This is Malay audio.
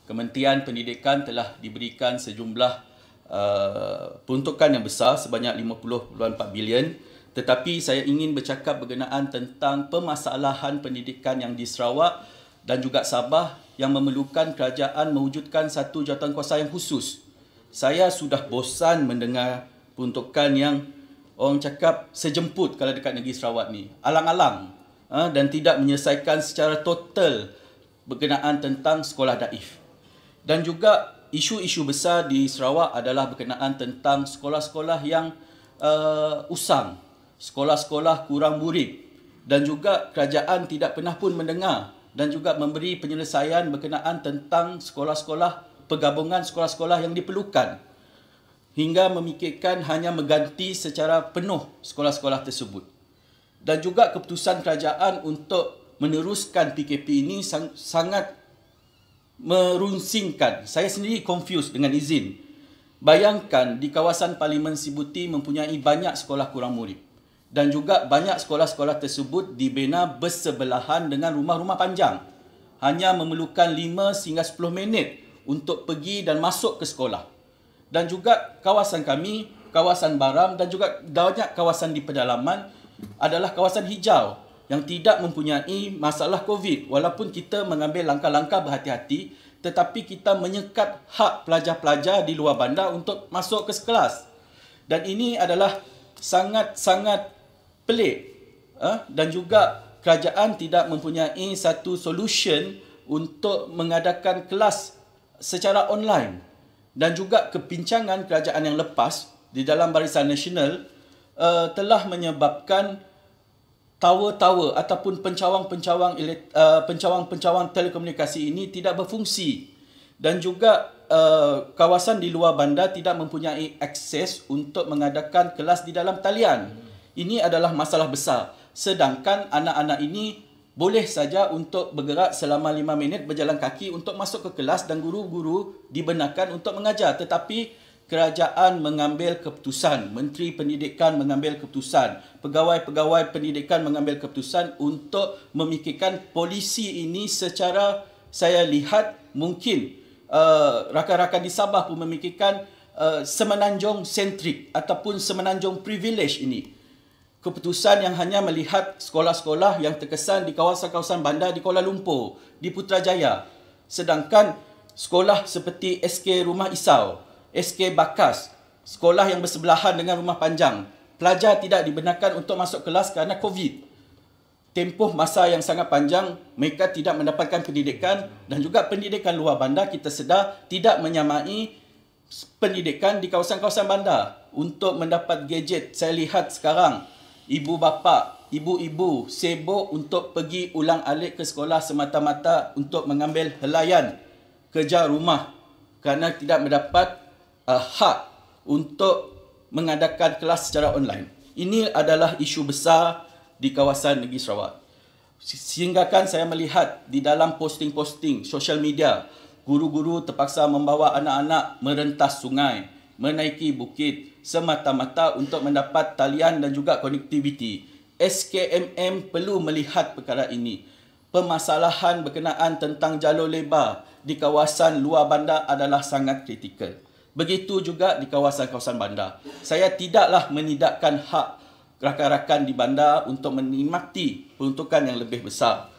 Kementerian Pendidikan telah diberikan sejumlah peruntukan yang besar sebanyak 50.4 bilion. Tetapi saya ingin bercakap berkenaan tentang permasalahan pendidikan yang di Sarawak dan juga Sabah yang memerlukan kerajaan mewujudkan satu jawatankuasa yang khusus. Saya sudah bosan mendengar peruntukan yang orang cakap sejemput kalau dekat negeri Sarawak ni. Alang-alang dan tidak menyelesaikan secara total berkenaan tentang sekolah daif. Dan juga isu-isu besar di Sarawak adalah berkenaan tentang sekolah-sekolah yang usang, sekolah-sekolah kurang murid, dan juga kerajaan tidak pernah pun mendengar dan juga memberi penyelesaian berkenaan tentang sekolah-sekolah pergabungan sekolah-sekolah yang diperlukan, hingga memikirkan hanya mengganti secara penuh sekolah-sekolah tersebut. Dan juga keputusan kerajaan untuk meneruskan PKP ini sangat merunsingkan. Saya sendiri confused dengan izin. Bayangkan di kawasan Parlimen Sibuti mempunyai banyak sekolah kurang murid. Dan juga banyak sekolah-sekolah tersebut dibina bersebelahan dengan rumah-rumah panjang. Hanya memerlukan 5 hingga 10 minit untuk pergi dan masuk ke sekolah. Dan juga kawasan kami, kawasan Baram dan juga banyak kawasan di pedalaman adalah kawasan hijau yang tidak mempunyai masalah COVID. Walaupun kita mengambil langkah-langkah berhati-hati, tetapi kita menyekat hak pelajar-pelajar di luar bandar untuk masuk ke kelas. Dan ini adalah sangat-sangat pelik. Dan juga kerajaan tidak mempunyai satu solution untuk mengadakan kelas secara online. Dan juga kebincangan kerajaan yang lepas di dalam Barisan Nasional telah menyebabkan tower-tower ataupun pencawang telekomunikasi ini tidak berfungsi. Dan juga kawasan di luar bandar tidak mempunyai akses untuk mengadakan kelas di dalam talian. Ini adalah masalah besar. Sedangkan anak-anak ini boleh saja untuk bergerak selama 5 minit berjalan kaki untuk masuk ke kelas dan guru-guru dibenarkan untuk mengajar. Tetapi kerajaan mengambil keputusan, Menteri Pendidikan mengambil keputusan, pegawai-pegawai pendidikan mengambil keputusan untuk memikirkan polisi ini secara, saya lihat mungkin rakan-rakan di Sabah pun memikirkan semenanjung sentrik ataupun semenanjung privilege ini. Keputusan yang hanya melihat sekolah-sekolah yang terkesan di kawasan-kawasan bandar di Kuala Lumpur, di Putrajaya. Sedangkan sekolah seperti SK Rumah Isau, SK Bakas, sekolah yang bersebelahan dengan rumah panjang, pelajar tidak dibenarkan untuk masuk kelas kerana COVID. Tempoh masa yang sangat panjang, mereka tidak mendapatkan pendidikan dan juga pendidikan luar bandar kita sedar tidak menyamai pendidikan di kawasan-kawasan bandar. Untuk mendapat gadget, saya lihat sekarang ibu bapa, ibu-ibu sibuk untuk pergi ulang-alik ke sekolah semata-mata untuk mengambil helaian kerja rumah kerana tidak mendapat hak untuk mengadakan kelas secara online. Ini adalah isu besar di kawasan negeri Sarawak. Sehinggakan saya melihat di dalam posting-posting sosial media, guru-guru terpaksa membawa anak-anak merentas sungai, menaiki bukit semata-mata untuk mendapat talian dan juga konektiviti. SKMM perlu melihat perkara ini. Permasalahan berkenaan tentang jalur lebar di kawasan luar bandar adalah sangat kritikal. Begitu juga di kawasan-kawasan bandar. Saya tidaklah menidakkan hak rakan-rakan di bandar untuk menikmati peruntukan yang lebih besar.